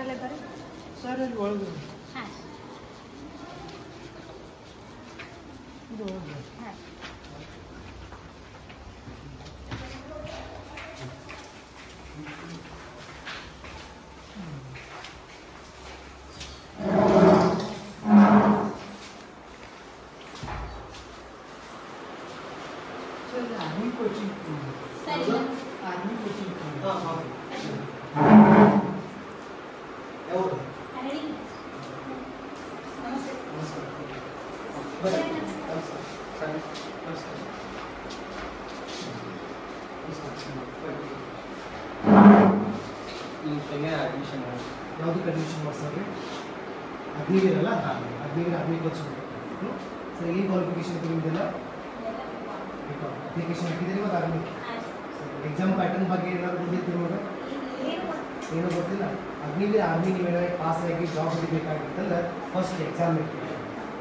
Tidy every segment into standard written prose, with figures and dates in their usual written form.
ಮೇಲೆ ಬರ್ರಿ ಸರ್ ಅಲ್ಲಿ ಒಳಗೆ ಹಾಂ ಇದು ಒಳಗೆ ಹಾಂ ಸರ್ ಆರ್ಮಿ ಕೋಚಿಂಗ್ ಸರಿ ಆರ್ಮಿ ಕೋಚಿಂಗ್ ಕನ್ನಡಿ ನಮಸ್ತೆ ಅಡ್ಮಿಷನ್ ಯಾವುದಕ್ಕೆ ಅಡ್ಮಿಷನ್ ಮಾಡ್ಸೋರಿ ಅಗ್ನಿವೀರಲ್ಲ ಅಗ್ನಿವೀರ ಆರ್ಮಿ ಕೋಚಿಂಗ್ ಸರ್ ಏನು ಕ್ವಾಲಿಫಿಕೇಶನ್ ಇದೆ ನಿಮ್ಮದೆಲ್ಲ ಅಪ್ಲಿಕೇಶನ್ ಹಾಕಿದ್ದೀರಿ ಇವಾಗ ಆರ್ಮಿ ಎಕ್ಸಾಮ್ ಪ್ಯಾಟರ್ನ್ ಬಗ್ಗೆ ಏನಾದ್ರು ಗೊತ್ತಿತ್ತು ನಿಮಗೆ ಏನೂ ಗೊತ್ತಿಲ್ಲ ಅಗ್ನಿವೀರ ಆರ್ಮಿ ನೀವು ಪಾಸ್ ಆಗಿ ಜಾಬ್ ಹಿಡಿಬೇಕಾಗಿತ್ತಂದ್ರೆ ಫಸ್ಟ್ ಎಕ್ಸಾಮ್ ಇರ್ತದೆ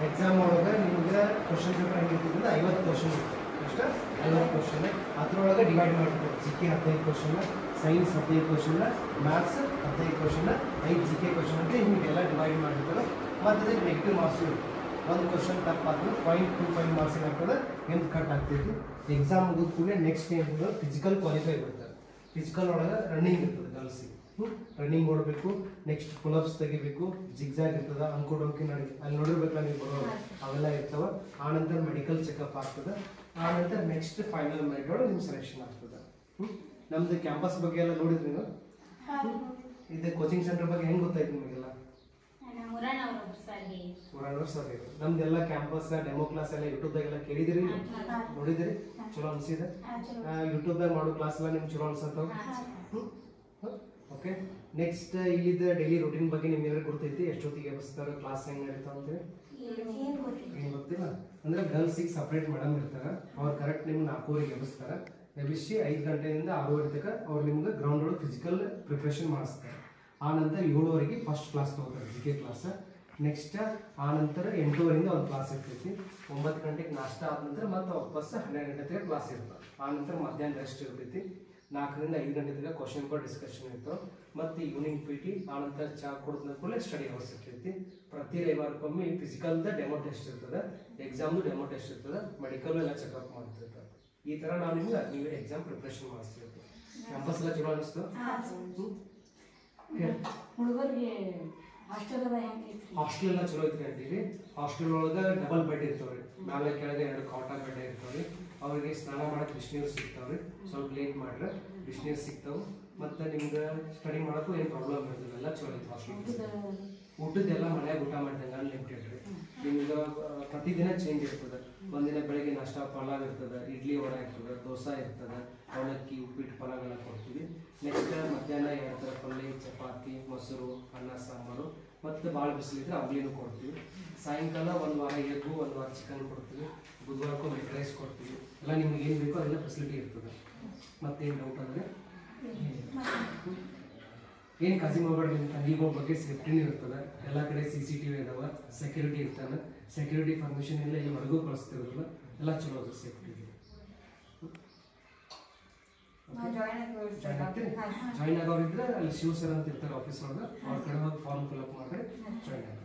ಎಕ್ಸಾಮ್ ಒಳಗೆ ನಿಮ್ಗೆ ಕ್ವಶನ್ ಪೇಪರ್ ಹೆಂಗಿರ್ತದೆ 50 ಕ್ವಶನ್ ಇರ್ತದೆ ಅಷ್ಟೇ 50 ಕ್ವಶನ್ ಅದರೊಳಗೆ ಡಿವೈಡ್ ಮಾಡಿರ್ತಾರೆ G K 15 question science 15 question maths 15 question 5 G K question ಅಂತ ಹಿಂಗೆಲ್ಲ ಡಿವೈಡ್ ಮಾಡಿರ್ತಾರೆ ಮತ್ತು ಅದಕ್ಕೆ ನೆಗೆಟಿವ್ ಮಾರ್ಕ್ಸ್ ಇರುತ್ತೆ ಒಂದು ಕ್ವಶನ್ ತಪ್ಪಾದ್ರೆ 0.25 ಮಾರ್ಕ್ಸ್ ಏನಾಗ್ತದೆ ಎಂದು ಕಟ್ ಆಗ್ತೈತಿ ಎಕ್ಸಾಮ್ ಮುಗಿದ ಕೂಡಲೇ ನೆಕ್ಸ್ಟ್ ಏನಿರ್ತದೆ ಫಿಸಿಕಲ್ ಕ್ವಾಲಿಫೈ ಬರ್ತದೆ ಫಿಸಿಕಲ್ ಒಳಗೆ ರನ್ನಿಂಗ್ ಇರ್ತದೆ ಗರ್ಲ್ಸಿಗೆ ರನ್ನಿಂಗ್ ಓಡಬೇಕು ನೆಕ್ಸ್ಟ್ ಫುಲ್-ಅಪ್ಸ್ ತೆಗಿಬೇಕು ಜಿಗ್ಜಾಗ್ ಇರ್ತದೆ ಅಂಕೋಡೋಕೆ ನಡಿ ಅಲ್ಲಿ ನೋಡಿರ್ಬೇಕಲ್ಲ ನೀವು ಬರೋದು ಅವೆಲ್ಲ ಇರ್ತವೆ ಆನಂತರ ಮೆಡಿಕಲ್ ಚೆಕಪ್ ಆಗ್ತದೆ ಆನಂತರ ನೆಕ್ಸ್ಟ್ ಫೈನಲ್ ಮೆರಿಟ್ ಒಳಗೆ ನಿಮ್ಮ ಸೆಲೆಕ್ಷನ್ ಆಗ್ತದೆ ನಮ್ದು ಕ್ಯಾಂಪಸ್ ಬಗ್ಗೆ ಎಲ್ಲ ನೋಡಿದ್ರಿ ನೀವು ಇದು ಕೋಚಿಂಗ್ ಸೆಂಟರ್ ಬಗ್ಗೆ ಹೆಂಗೆ ಗೊತ್ತಾಯ್ತು ನಿಮಗೆಲ್ಲ ಸರ್ ನಮ್ದೆಲ್ಲ ಕ್ಯಾಂಪಸ್ ಡೆಮೋ ಕ್ಲಾಸ್ ಎಲ್ಲ ಯೂಟ್ಯೂಬ್ದಾಗೆಲ್ಲ ಕೇಳಿದಿರಿ ನೋಡಿದಿರಿ ಚಲೋ ಅನ್ಸಿದೆ ಯೂಟ್ಯೂಬ್ದಾಗ ಮಾಡೋ ಕ್ಲಾಸ್ ಎಲ್ಲ ನಿಮ್ಗೆ ಚಲೋ ಅನ್ಸತ್ತವ ಓಕೆ ನೆಕ್ಸ್ಟ್ ಇಲ್ಲಿದ್ದ ಡೈಲಿ ರೂಟೀನ್ ಬಗ್ಗೆ ನಿಮ್ಗೆ ಏನಾದ್ರು ಗೊತ್ತೈತಿ ಎಷ್ಟೊತ್ತಿಗೆ ಎಬ್ಬಿಸ್ತಾರೆ ಕ್ಲಾಸ್ ಹೆಂಗೆ ನಡೀತಾವ ಅಂತೇಳಿ ಏನು ಗೊತ್ತಿಲ್ಲ ಅಂದ್ರೆ ಗರ್ಲ್ಸಿಗೆ ಸಪ್ರೇಟ್ ಮೇಡಮ್ ಇರ್ತಾರೆ ಅವ್ರು ಕರೆಕ್ಟ್ ನಿಮ್ಗೆ 4:00ಗೆ ಎಬ್ಬಿಸ್ತಾರೆ ಎಬ್ಬಿಸಿ 5 ಗಂಟೆಯಿಂದ 6:30 ತನಕ ಅವ್ರು ನಿಮ್ಗೆ ಗ್ರೌಂಡ್ ಒಳಗೆ ಫಿಸಿಕಲ್ ಪ್ರಿಪ್ರೇಷನ್ ಮಾಡಿಸ್ತಾರೆ ಆನಂತರ 7:00ಗೆ ಫಸ್ಟ್ ಕ್ಲಾಸ್ ತೊಗೋತಾರೆ ಜಿ ಕೆ ಕ್ಲಾಸ್ ನೆಕ್ಸ್ಟ್ ಆನಂತರ 8:00ರಿಂದ ಒಂದು ಕ್ಲಾಸ್ ಇರ್ತೈತಿ 9 ಗಂಟೆಗೆ ನಾಷ್ಟ ಆದ ನಂತರ ಮತ್ತೆ ವಾಪಸ್ 12 ಗಂಟೆ ತನಕ ಕ್ಲಾಸ್ ಇರ್ತದೆ ಆನಂತರ ಮಧ್ಯಾಹ್ನ ರೆಸ್ಟ್ ಇರ್ತೈತಿ 4ರಿಂದ 5 ಗಂಟೆ ತನಕ ಕ್ವಶನ್ ಪೇಪರ್ ಡಿಸ್ಕಷನ್ ಇರ್ತವೆ ಮತ್ತು ಈವ್ನಿಂಗ್ ಪಿ ಟಿ ಆನಂತರ ಚಾ ಕುಡಿದ ಕೂಡಲೇ ಸ್ಟಡಿ ಅವರ್ಸ್ ಇರ್ತೈತಿ ಪ್ರತಿ ರವಿವಾರಕ್ಕೊಮ್ಮೆ ಫಿಸಿಕಲ್ದ ಡೆಮೋ ಟೆಸ್ಟ್ ಇರ್ತದೆ ಎಕ್ಸಾಮ್ದು ಡೆಮೋ ಟೆಸ್ಟ್ ಇರ್ತದೆ ಮೆಡಿಕಲ್ ಎಲ್ಲ ಚೆಕಪ್ ಮಾಡ್ತಿರ್ತಾರೆ ಈ ಥರ ನಾವು ನಿಮ್ಗೆ ನೀವು ಎಕ್ಸಾಮ್ ಪ್ರಿಪ್ರೇಷನ್ ಮಾಡಿಸ್ತಿರ್ತೀವಿ ಕ್ಯಾಂಪಸ್ ಎಲ್ಲ ಚಲೋ ಅನಿಸ್ತು ಹುಡುಗರಿಗೆ ಹಾಸ್ಟೆಲ್ ಎಲ್ಲ ಚಲೋ ಐತ್ರಿ ಅಂತೀವಿ ಹಾಸ್ಟೆಲ್ ಒಳಗೆ ಡಬಲ್ ಬೆಡ್ ಇರ್ತಾವ್ರಿ ಮೇಲೆ ಕೆಳಗೆ 2 ಕಾಟ ಬೆಡ್ ಇರ್ತಾವ್ರಿ ಅವ್ರಿಗೆ ಸ್ನಾನ ಮಾಡಕ್ಕೆ ಬಿಸಿನೀರು ಸಿಗ್ತಾವ್ರಿ ಸ್ವಲ್ಪ ಲೇಟ್ ಮಾಡ್ರೆ ಬಿಸಿನೀರು ಸಿಗ್ತಾವೆ ಮತ್ತು ನಿಮ್ಗೆ ಸ್ಟಡಿ ಮಾಡೋಕ್ಕೂ ಏನು ಪ್ರಾಬ್ಲಮ್ ಇರೋದಿಲ್ಲ ಎಲ್ಲ ಚಲೋ ಐತೆ ಹಾಸ್ಟೆಲ್ ಊಟದ್ದೆಲ್ಲ ಮನ್ಯಾಗ ಊಟ ಮಾಡಿದಂಗೆ ಅನ್ಲಿಮಿಟೆಡ್ ರೀ ನಿಮ್ಗೆ ಪ್ರತಿದಿನ ಚೇಂಜ್ ಇರ್ತದೆ ಒಂದಿನ ಬೆಳಗ್ಗೆ ನಾಷ್ಟ ಪಲಾವ್ ಇರ್ತದೆ ಇಡ್ಲಿ ವಡೆ ಇರ್ತದೆ ದೋಸೆ ಇರ್ತದೆ ಅವಲಕ್ಕಿ ಉಪ್ಪಿಟ್ಟು ಪಲಾವೆಲ್ಲ ಕೊಡ್ತೀವಿ ನೆಕ್ಸ್ಟ್ ಮಧ್ಯಾಹ್ನ 2 ಥರ ಪಲ್ಯ ಚಪಾತಿ ಮೊಸರು ಅನ್ನ ಸಾಂಬಾರು ಮತ್ತು ಭಾಳ ಬಿಸಿಲಿದ್ರೆ ಅವಲಿನೂ ಕೊಡ್ತೀವಿ ಸಾಯಂಕಾಲ ಒಂದು ವಾರ ಎಗ್ಗು ಒಂದು ವಾರ ಚಿಕನ್ ಕೊಡ್ತೀವಿ ಬುಧವಾರಕ್ಕೂ ಮೆಗ್ ರೈಸ್ ಕೊಡ್ತೀವಿ ಎಲ್ಲ ನಿಮ್ಗೆ ಏನು ಬೇಕೋ ಅದೆಲ್ಲ ಫೆಸಿಲಿಟಿ ಇರ್ತದೆ ಮತ್ತೇನು ಡೌಟ್ ಅಂದರೆ ಏನು ಕಾಳಜಿ ಮಾಡಬೇಡಿ ನಿಮ್ಮ ತಂಗಿಗಳ ಬಗ್ಗೆ ಸೇಫ್ಟಿನೂ ಇರ್ತದೆ ಎಲ್ಲ ಕಡೆ CCTV ಇದಾವೆ ಸೆಕ್ಯೂರಿಟಿ ಇರ್ತಾನೆ ಸೆಕ್ಯೂರಿಟಿ ಪರ್ಮಿಷನ್ ಎಲ್ಲ ಇಲ್ಲಿ ಹೊರಗೂ ಕಳಿಸ್ತಿರೋದಿಲ್ಲ ಎಲ್ಲ ಚಲೋ ಅದು ಸೇಫ್ಟಿ ಜಾಯ್ನ್ ಆಗೋರಿದ್ರೆ ಅಲ್ಲಿ ಶಿವ ಸರ್ ಅಂತ ಇರ್ತಾರೆ ಆಫೀಸ್ ಒಳಗೆ ಅವ್ರ ಕಡೆ ಹೋಗಿ ಫಾರ್ಮ್ ಫಿಲ್ ಅಪ್ ಮಾಡಿದ್ರೆ ಜಾಯ್ನ್ ಆಗಿ